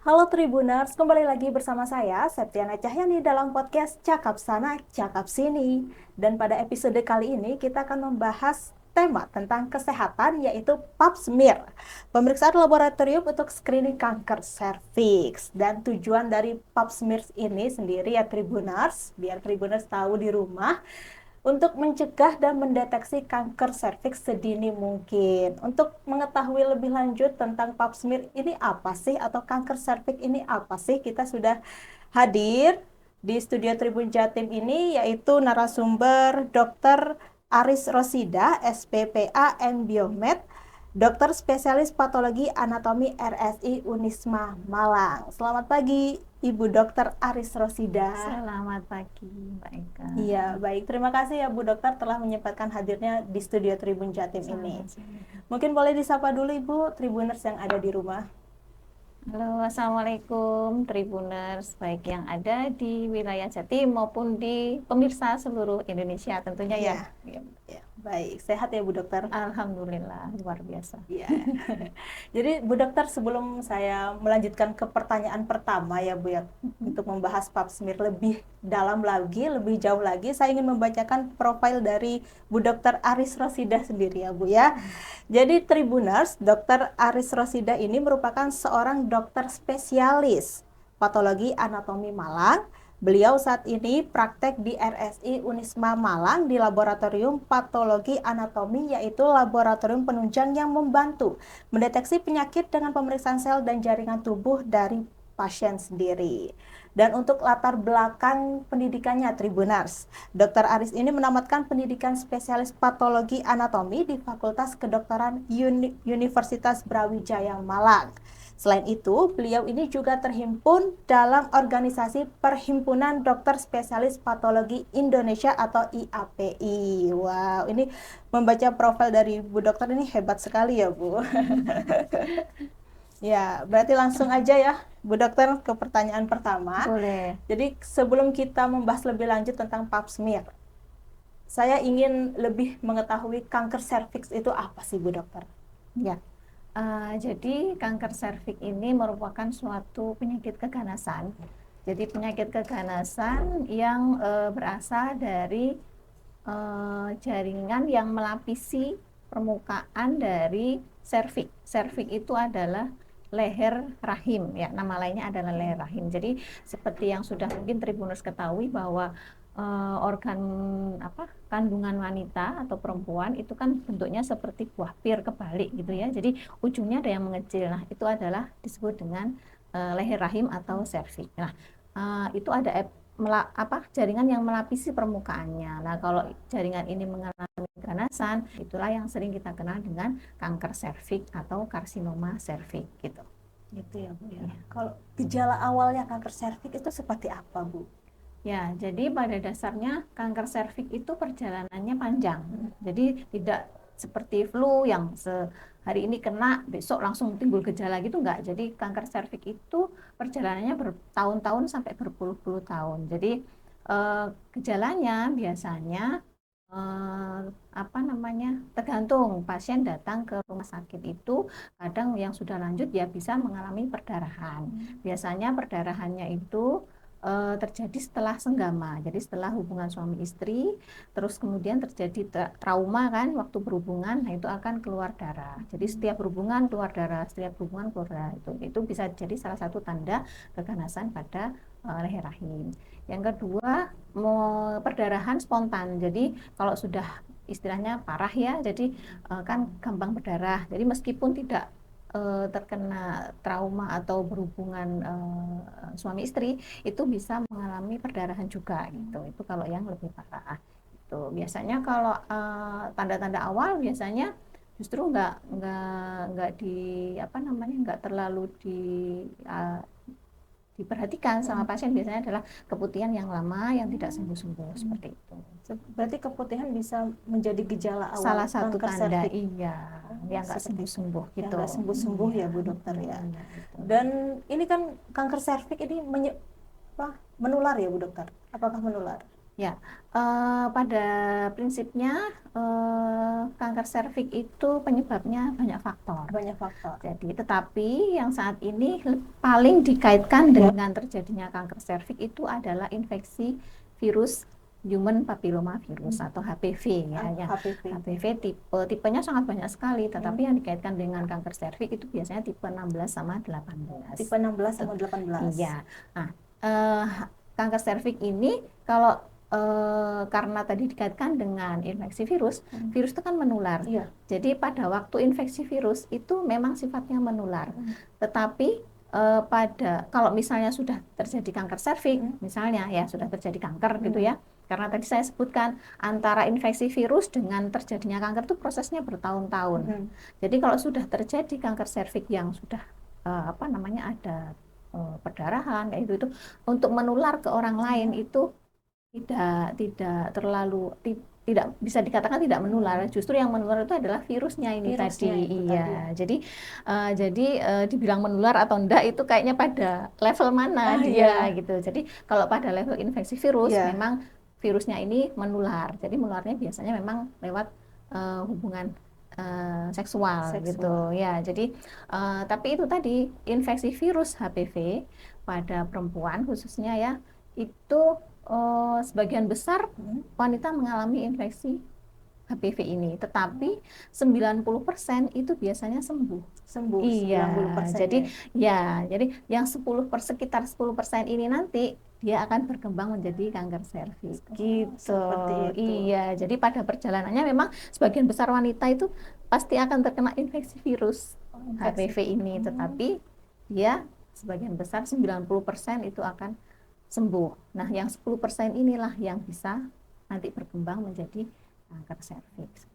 Halo Tribuners, kembali lagi bersama saya Septiana Cahyani dalam podcast Cakap Sana, Cakap Sini. Dan pada episode kali ini kita akan membahas tema tentang kesehatan yaitu Pap smear, pemeriksaan laboratorium untuk screening kanker serviks. Dan tujuan dari Pap smear ini sendiri ya Tribuners, biar Tribuners tahu di rumah untuk mencegah dan mendeteksi kanker serviks sedini mungkin. Untuk mengetahui lebih lanjut tentang pap smear ini apa sih atau kanker serviks ini apa sih, kita sudah hadir di studio Tribun Jatim ini yaitu narasumber Dr. Aris Rosida, SPPA and Biomed, dokter spesialis patologi anatomi RSI Unisma Malang. Selamat pagi, Ibu Dokter Aris Rosida. Selamat pagi, Mbak Eka. Iya, baik. Terima kasih ya Bu Dokter telah menyempatkan hadirnya di studio Tribun Jatim ini. Sama-sama. Mungkin boleh disapa dulu Ibu Tribuners yang ada di rumah. Halo, Assalamualaikum Tribuners, baik yang ada di wilayah Jatim maupun di pemirsa seluruh Indonesia tentunya ya. Iya. Ya, baik. Sehat ya Bu Dokter? Alhamdulillah, luar biasa. Iya. Jadi Bu Dokter, sebelum saya melanjutkan ke pertanyaan pertama ya Bu ya, untuk membahas pap smear lebih dalam lagi, lebih jauh lagi, saya ingin membacakan profil dari Bu Dokter Aris Rosida sendiri ya Bu ya. Jadi Tribuners, Dokter Aris Rosida ini merupakan seorang dokter spesialis patologi anatomi Malang. Beliau saat ini praktek di RSI Unisma Malang di laboratorium patologi anatomi, yaitu laboratorium penunjang yang membantu mendeteksi penyakit dengan pemeriksaan sel dan jaringan tubuh dari pasien sendiri. Dan untuk latar belakang pendidikannya Tribuners, Dr. Aris ini menamatkan pendidikan spesialis patologi anatomi di Fakultas Kedokteran Universitas Brawijaya Malang. Selain itu, beliau ini juga terhimpun dalam organisasi Perhimpunan Dokter Spesialis Patologi Indonesia atau IAPI. Wow, ini membaca profil dari Bu Dokter ini hebat sekali ya Bu. Ya, berarti langsung aja ya Bu Dokter ke pertanyaan pertama. Boleh. Jadi sebelum kita membahas lebih lanjut tentang pap smear, saya ingin lebih mengetahui kanker serviks itu apa sih Bu Dokter? Ya. Jadi kanker serviks ini merupakan suatu penyakit keganasan. Jadi penyakit keganasan yang berasal dari jaringan yang melapisi permukaan dari serviks. Serviks itu adalah leher rahim, ya, nama lainnya adalah leher rahim. Jadi seperti yang sudah mungkin Tribuners ketahui bahwa organ kandungan wanita atau perempuan itu kan bentuknya seperti buah pir kebalik gitu ya. Jadi ujungnya ada yang mengecil. Nah, itu adalah disebut dengan leher rahim atau serviks. Nah, itu ada jaringan yang melapisi permukaannya. Nah, kalau jaringan ini mengalami keganasan, itulah yang sering kita kenal dengan kanker serviks atau karsinoma serviks gitu. Gitu ya Bu ya. Kalau gejala awalnya kanker serviks itu seperti apa Bu? Ya, jadi pada dasarnya kanker serviks itu perjalanannya panjang. Jadi tidak seperti flu yang hari ini kena, besok langsung timbul gejala gitu, enggak. Jadi kanker serviks itu perjalanannya bertahun-tahun sampai berpuluh-puluh tahun. Jadi gejalanya biasanya tergantung pasien datang ke rumah sakit itu, kadang yang sudah lanjut ya bisa mengalami perdarahan. Biasanya perdarahannya itu terjadi setelah senggama, jadi setelah hubungan suami istri, terus kemudian terjadi trauma kan waktu berhubungan, nah itu akan keluar darah. Jadi setiap berhubungan keluar darah, setiap hubungan keluar darah, itu bisa jadi salah satu tanda keganasan pada leher rahim. Yang kedua, perdarahan spontan. Jadi kalau sudah istilahnya parah ya, jadi kan gampang berdarah. Jadi meskipun tidak terkena trauma atau berhubungan suami istri, itu bisa mengalami perdarahan juga gitu. Itu kalau yang lebih parah. Itu biasanya kalau tanda-tanda awal biasanya justru nggak nggak terlalu diperhatikan sama pasien. Biasanya adalah keputihan yang lama yang tidak sembuh-sembuh seperti itu. Berarti keputihan bisa menjadi gejala awal Salah satu kanker tanda, serviks. iya, yang nggak sembuh-sembuh Yang gitu. nggak sembuh-sembuh ya Bu Dokter ya. Dan ini kan kanker serviks ini menular ya Bu Dokter? Apakah menular? Ya, pada prinsipnya kanker serviks itu penyebabnya banyak faktor. Banyak faktor. Jadi, tetapi yang saat ini paling dikaitkan dengan terjadinya kanker serviks itu adalah infeksi virus human papilloma virus atau HPV ya. HPV tipenya sangat banyak sekali, tetapi yang dikaitkan dengan kanker serviks itu biasanya tipe 16 sama 18. Tipe 16 sama 18. Iya. Nah, kanker serviks ini kalau karena tadi dikaitkan dengan infeksi virus, virus itu kan menular. Iya. Jadi pada waktu infeksi virus itu memang sifatnya menular. Tetapi kalau misalnya sudah terjadi kanker serviks, misalnya ya sudah terjadi kanker gitu ya, karena tadi saya sebutkan antara infeksi virus dengan terjadinya kanker itu prosesnya bertahun-tahun. Jadi kalau sudah terjadi kanker serviks yang sudah ada perdarahan kayak itu untuk menular ke orang lain itu tidak bisa dikatakan tidak menular. Justru yang menular itu adalah virusnya ini tadi. Iya. Jadi dibilang menular atau enggak itu kayaknya pada level mana dia gitu. Jadi kalau pada level infeksi virus memang virusnya ini menular. Jadi menularnya biasanya memang lewat hubungan seksual gitu ya. Jadi tapi itu tadi infeksi virus HPV pada perempuan khususnya ya itu sebagian besar wanita mengalami infeksi HPV ini, tetapi 90% itu biasanya sembuh. Iya, 90%. Jadi yang sekitar 10% ini nanti dia akan berkembang menjadi kanker serviks gitu. Seperti itu. Iya, jadi pada perjalanannya memang sebagian besar wanita itu pasti akan terkena infeksi virus HPV ini, tetapi dia sebagian besar 90% itu akan sembuh. Nah, yang 10% inilah yang bisa nanti berkembang menjadi kanker serviks.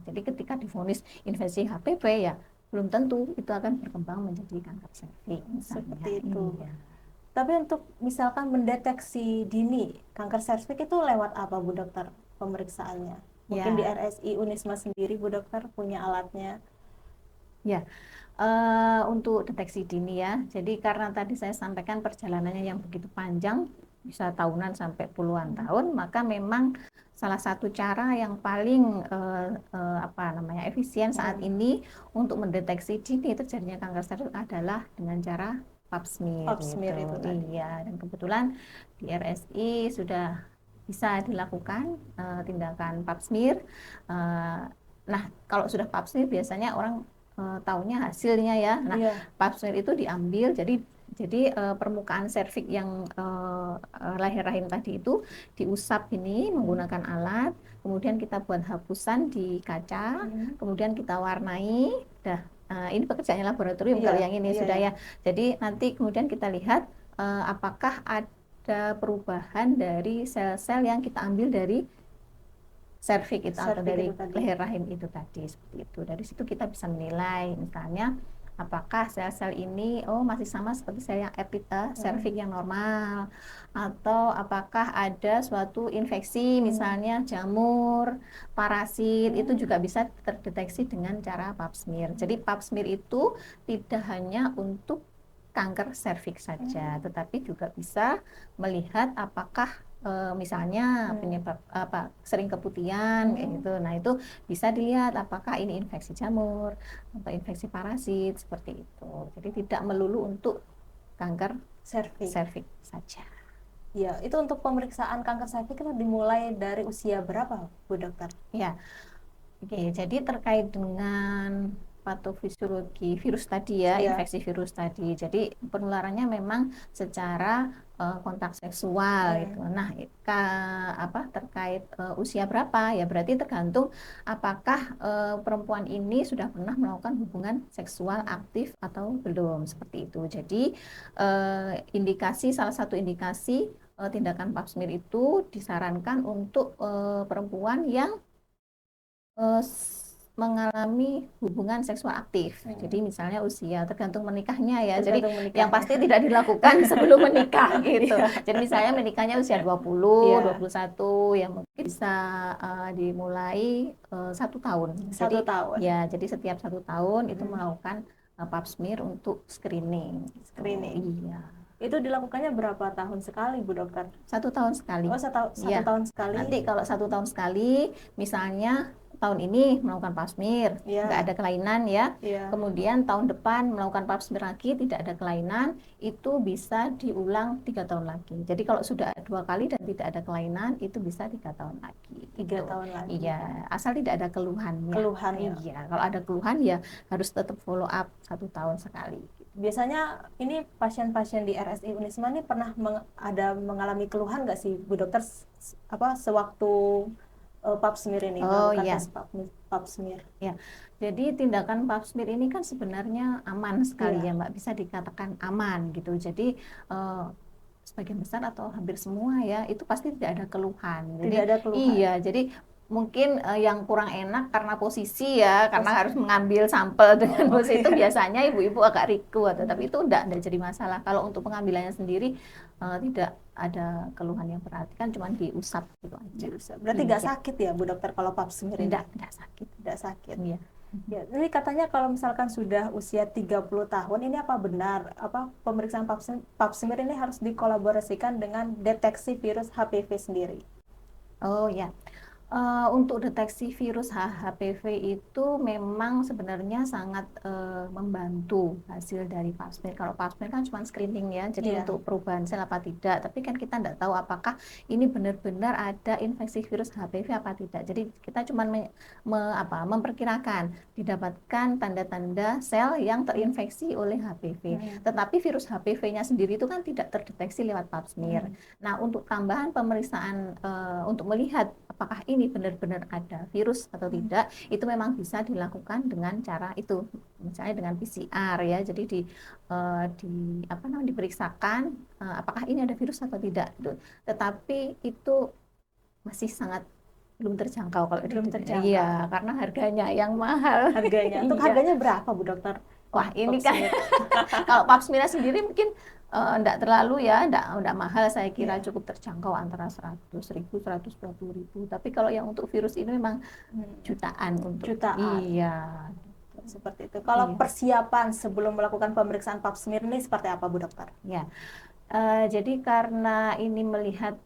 Jadi ketika divonis infeksi HPV ya belum tentu itu akan berkembang menjadi kanker serviks. Seperti itu. Iya. Tapi untuk misalkan mendeteksi dini kanker serviks itu lewat apa Bu Dokter pemeriksaannya? Mungkin di RSI Unisma sendiri Bu Dokter punya alatnya? Ya. Untuk deteksi dini ya. Jadi karena tadi saya sampaikan perjalanannya yang begitu panjang, bisa tahunan sampai puluhan tahun, maka memang salah satu cara yang paling efisien saat ini untuk mendeteksi dini terjadinya kanker serviks adalah dengan cara pap smear. Pap smear itu tadi. Iya, dan kebetulan di RSI sudah bisa dilakukan tindakan pap smear. Nah, kalau sudah pap smear biasanya orang tahunya hasilnya ya. Nah, pap smear itu diambil, jadi permukaan serviks yang leher rahim tadi itu diusap ini menggunakan alat, kemudian kita buat hapusan di kaca, kemudian kita warnai. Ini pekerjaannya laboratorium kalau yang ini sudah ya. Jadi nanti kemudian kita lihat apakah ada perubahan dari sel-sel yang kita ambil dari serviks itu atau dari leher rahim itu tadi, seperti itu. Dari situ kita bisa menilai misalnya apakah sel-sel ini masih sama seperti sel yang serviks yang normal, atau apakah ada suatu infeksi misalnya jamur, parasit, itu juga bisa terdeteksi dengan cara pap smear. Jadi pap smear itu tidak hanya untuk kanker serviks saja, tetapi juga bisa melihat apakah misalnya penyebab sering keputihan kayak gitu. Nah, itu bisa dilihat apakah ini infeksi jamur atau infeksi parasit seperti itu. Jadi tidak melulu untuk kanker serviks saja. Ya, itu untuk pemeriksaan kanker serviks itu dimulai dari usia berapa, Bu Dokter? Ya. Oke, jadi terkait dengan patofisiologi virus tadi ya, infeksi virus tadi. Jadi penularannya memang secara kontak seksual gitu. Nah, terkait usia berapa ya berarti tergantung apakah perempuan ini sudah pernah melakukan hubungan seksual aktif atau belum, seperti itu. Jadi salah satu indikasi tindakan pap smear itu disarankan untuk perempuan yang mengalami hubungan seksual aktif. Jadi misalnya usia tergantung menikahnya ya. Jadi yang pasti tidak dilakukan sebelum menikah gitu. Jadi misalnya menikahnya usia 20, 21 yang mungkin bisa dimulai 1 tahun. Jadi, 1 tahun. Ya, jadi setiap 1 tahun itu melakukan pap smear untuk screening. Screening. Iya. Itu dilakukannya berapa tahun sekali, Bu Dokter? 1 tahun sekali. Oh, satu Ya, tahun sekali. nanti kalau 1 tahun sekali, misalnya tahun ini melakukan pap smear, nggak Ya, ada kelainan ya. ya. Kemudian tahun depan melakukan pap smear lagi, tidak ada kelainan, itu bisa diulang 3 tahun lagi. Jadi kalau sudah 2 kali dan tidak ada kelainan, itu bisa 3 tahun lagi. 3 tahun lagi. Iya, asal tidak ada keluhannya. Keluhan ya. Iya, kalau ada keluhan ya harus tetap follow up 1 tahun sekali. Biasanya ini pasien-pasien di RSI Unisma ini pernah ada mengalami keluhan nggak sih, Bu Dokter, sewaktu pap smear ini, Oh melakukan iya. tes pap smear? Ya, jadi tindakan pap smear ini kan sebenarnya aman sekali Iya. ya Mbak, bisa dikatakan aman gitu. Jadi eh, sebagian besar atau hampir semua ya itu pasti tidak ada keluhan. Jadi Tidak ada keluhan. iya, jadi mungkin yang kurang enak karena posisi ya, karena harus Posisi. mengambil sampel dengan Oh, posisi itu iya. biasanya ibu-ibu agak riku atau tapi itu enggak jadi masalah. Kalau untuk pengambilannya sendiri tidak ada keluhan yang berarti kan cuma diusap gitu aja. Berarti nggak Iya. sakit ya, Bu Dokter, kalau pap smear ini? Enggak sakit. Tidak sakit. Iya. Ya, jadi katanya kalau misalkan sudah usia 30 tahun, ini apa benar pemeriksaan pap smear ini harus dikolaborasikan dengan deteksi virus HPV sendiri? Oh ya, untuk deteksi virus HPV itu memang sebenarnya sangat membantu hasil dari pap smear. Kalau pap smear kan cuma screening ya, jadi Iya. untuk perubahan sel apa tidak. Tapi kan kita tidak tahu apakah ini benar-benar ada infeksi virus HPV apa tidak. Jadi kita cuma memperkirakan didapatkan tanda-tanda sel yang terinfeksi oleh HPV. Tetapi virus HPV-nya sendiri itu kan tidak terdeteksi lewat pap smear. Nah, untuk tambahan pemeriksaan untuk melihat apakah ini benar-benar ada virus atau tidak, itu memang bisa dilakukan dengan cara itu, misalnya dengan PCR ya. Jadi diperiksakan apakah ini ada virus atau tidak. Tetapi itu masih sangat belum terjangkau kalau Belum terjangkau. Iya, karena harganya yang mahal. Harganya. Untuk Iya. harganya berapa, Bu Dokter? Wah, ini Pap kan smear. kalau pap smear sendiri mungkin enggak terlalu ya, enggak mahal, saya kira Iya. cukup terjangkau antara 100.000, 120.000. Tapi kalau yang untuk virus ini memang jutaan untuk. Jutaan. Iya. Seperti itu. Kalau Iya. persiapan sebelum melakukan pemeriksaan pap smear ini seperti apa, Bu Dokter? Ya. Jadi karena ini melihat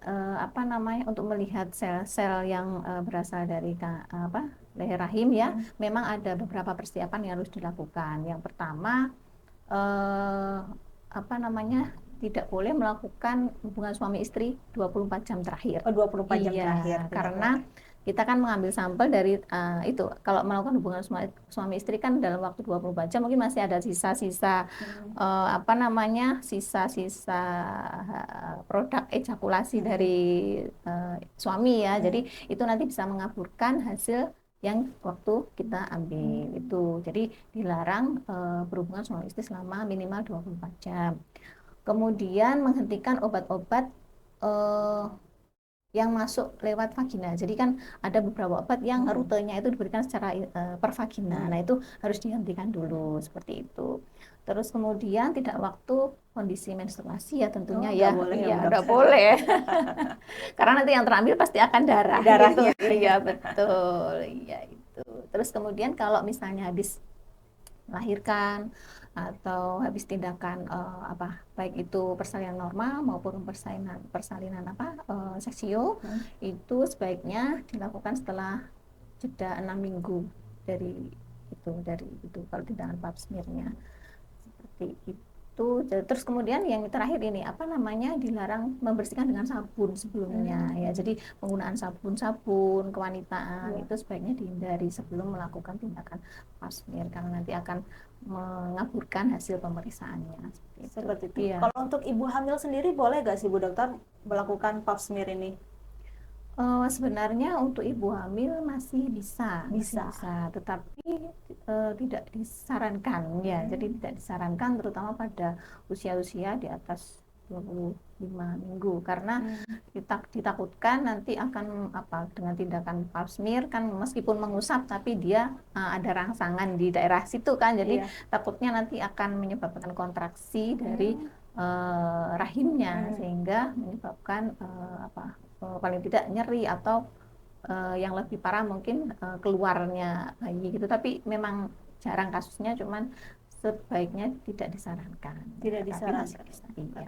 untuk melihat sel-sel yang berasal dari leher rahim ya, memang ada beberapa persiapan yang harus dilakukan. Yang pertama tidak boleh melakukan hubungan suami istri 24 jam terakhir. Oh, 24 jam Iya, terakhir. karena kita kan mengambil sampel dari itu. Kalau melakukan hubungan suami istri kan dalam waktu 24 jam mungkin masih ada sisa-sisa sisa-sisa produk ejakulasi dari suami ya. Jadi itu nanti bisa mengaburkan hasil yang waktu kita ambil itu. Jadi dilarang berhubungan suami istri selama minimal 24 jam. Kemudian menghentikan obat-obat yang masuk lewat vagina. Jadi kan ada beberapa obat yang rutenya itu diberikan secara per vagina. Nah, itu harus dihentikan dulu seperti itu. Terus kemudian tidak waktu kondisi menstruasi ya tentunya ya. Nggak boleh. Karena nanti yang terambil pasti akan darahnya. Iya, betul. Iya itu. Terus kemudian kalau misalnya habis melahirkan atau habis tindakan baik itu persalinan normal maupun persalinan seksio, itu sebaiknya dilakukan setelah jeda 6 minggu dari itu kalau tindakan pap smear-nya seperti itu. Terus kemudian yang terakhir ini dilarang membersihkan dengan sabun sebelumnya ya. Jadi penggunaan sabun kewanitaan itu sebaiknya dihindari sebelum melakukan tindakan pap smear karena nanti akan mengaburkan hasil pemeriksaannya seperti itu. Iya. Kalau untuk ibu hamil sendiri boleh nggak sih, Bu Dokter, melakukan pap smear ini? Sebenarnya untuk ibu hamil masih bisa, tetapi tidak disarankan ya. Jadi tidak disarankan terutama pada usia-usia di atas 25 minggu karena ditakutkan nanti akan dengan tindakan pap smear kan meskipun mengusap tapi dia ada rangsangan di daerah situ kan. Jadi takutnya nanti akan menyebabkan kontraksi dari rahimnya sehingga menyebabkan paling tidak nyeri atau yang lebih parah mungkin keluarnya bayi gitu. Tapi memang jarang kasusnya, cuman sebaiknya tidak disarankan. Tidak Tapi disarankan. masih bisa. Iya.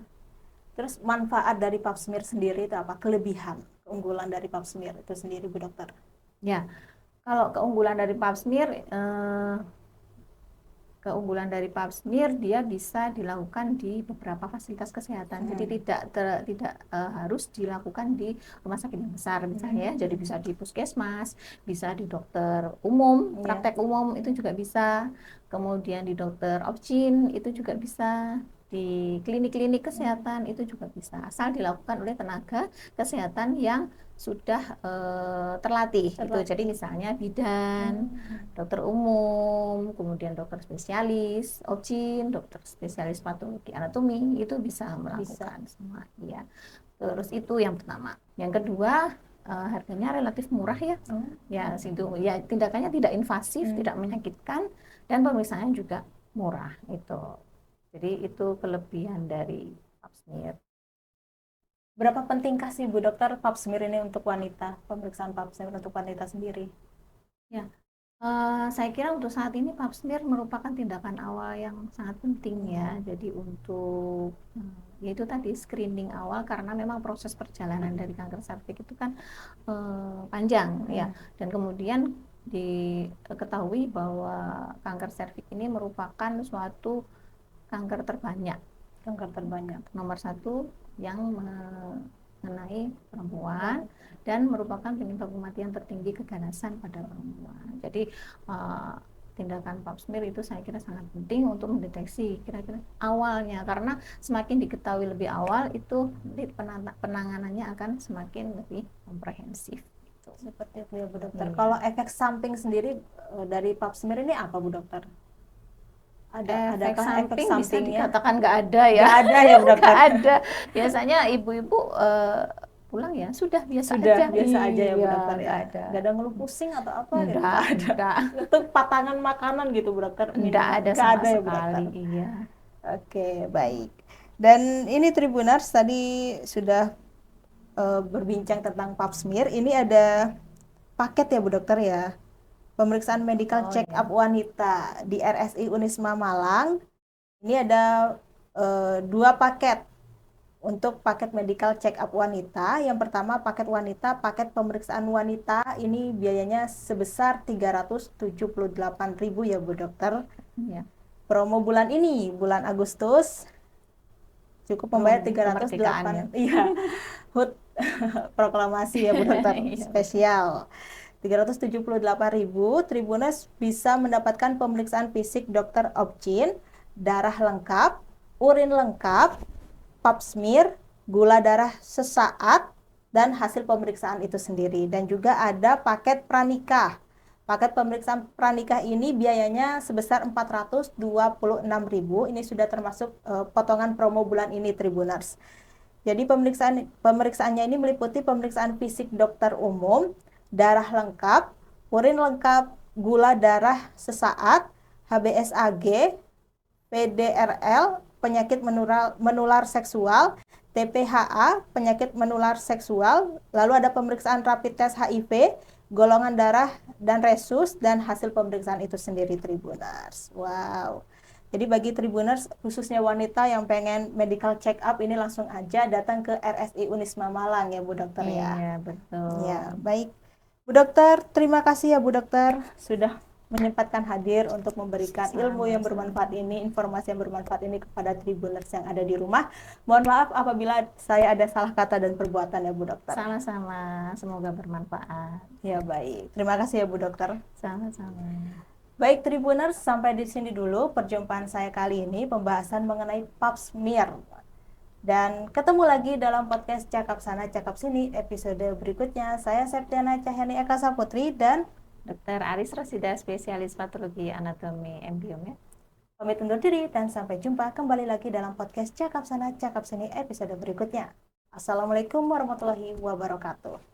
Terus manfaat dari pap smear sendiri itu apa? Kelebihan, keunggulan dari pap smear itu sendiri, Bu Dokter? Ya, kalau keunggulan dari pap smear, dia bisa dilakukan di beberapa fasilitas kesehatan. Jadi tidak harus dilakukan di rumah sakit yang besar misalnya ya. Jadi bisa di puskesmas, bisa di dokter umum, praktek umum itu juga bisa. Kemudian di dokter opcin itu juga bisa. Di klinik-klinik kesehatan itu juga bisa. Asal dilakukan oleh tenaga kesehatan yang sudah terlatih gitu. Jadi misalnya bidan, dokter umum, kemudian dokter spesialis opcin, dokter spesialis patologi anatomi itu bisa melakukan semua ya. Terus itu yang pertama. Yang kedua, harganya relatif murah ya. Ya, situ ya tindakannya tidak invasif, tidak menyakitkan, dan pemeriksaannya juga murah itu. Jadi itu kelebihan dari pap smear. Berapa pentingkah sih Bu Dokter pap smear ini untuk wanita, pemeriksaan pap smear untuk wanita sendiri? Ya, saya kira untuk saat ini pap smear merupakan tindakan awal yang sangat penting ya. Jadi untuk yaitu tadi screening awal, karena memang proses perjalanan dari kanker serviks itu kan panjang ya. Dan kemudian diketahui bahwa kanker serviks ini merupakan suatu kanker terbanyak. Nomor 1 yang mengenai perempuan dan merupakan penyebab kematian tertinggi keganasan pada perempuan. Jadi tindakan pap smear itu saya kira sangat penting untuk mendeteksi kira-kira awalnya, karena semakin diketahui lebih awal itu penanganannya akan semakin lebih komprehensif. Seperti itu ya Bu Dokter. Kalau efek samping sendiri dari pap smear ini apa Bu Dokter? Efek samping bisa sampingnya? dikatakan nggak ada ya. Nggak ada ya Bu Dokter? Nggak ada. Biasanya ibu-ibu pulang ya sudah biasa aja ya Bu Dokter ya. Nggak ada ngeluh pusing atau apa? Nggak ada. Itu patangan makanan gitu Bu Dokter? Nggak ada sama sekali. Iya. Oke, baik. Dan ini Tribuners tadi sudah berbincang tentang pap smear. Ini ada paket ya Bu Dokter ya, pemeriksaan medical check up wanita di RSI Unisma Malang. Ini ada 2 paket untuk paket medical check up wanita. Yang pertama paket wanita, paket pemeriksaan wanita ini biayanya sebesar 378.000 ya Bu Dokter. Ya. Promo bulan ini, bulan Agustus, cukup membayar 308. Iya. HUT proklamasi ya Bu Dokter, spesial. 378.000, Tribuners bisa mendapatkan pemeriksaan fisik dokter opcin, darah lengkap, urin lengkap, pap smear, gula darah sesaat, dan hasil pemeriksaan itu sendiri. Dan juga ada paket pranikah. Paket pemeriksaan pranikah ini biayanya sebesar 426.000. Ini sudah termasuk potongan promo bulan ini Tribuners. Jadi pemeriksaannya ini meliputi pemeriksaan fisik dokter umum, darah lengkap, urin lengkap, gula darah sesaat, HbSAg, PDRL, penyakit menular seksual, TPHA, penyakit menular seksual, lalu ada pemeriksaan rapid test HIV, golongan darah, dan resus, dan hasil pemeriksaan itu sendiri Tribuners. Wow. Jadi bagi Tribuners, khususnya wanita yang pengen medical check up, ini langsung aja datang ke RSI Unisma Malang ya Bu Dokter ya. Iya, betul. Ya, baik. Bu Dokter, terima kasih ya Bu Dokter sudah menyempatkan hadir untuk memberikan ilmu yang bermanfaat ini, informasi yang bermanfaat ini kepada Tribuners yang ada di rumah. Mohon maaf apabila saya ada salah kata dan perbuatan ya Bu Dokter. Sama-sama, semoga bermanfaat. Ya baik, terima kasih ya Bu Dokter. Sama-sama. Baik Tribuners, sampai di sini dulu perjumpaan saya kali ini, pembahasan mengenai pap smear. Dan ketemu lagi dalam podcast Cakap Sana Cakap Sini episode berikutnya. Saya Septiana Cahyani Eka Saputri dan Dr. Aris Rosida, spesialis patologi anatomi embryome. Pamit undur diri dan sampai jumpa kembali lagi dalam podcast Cakap Sana Cakap Sini episode berikutnya. Assalamualaikum warahmatullahi wabarakatuh.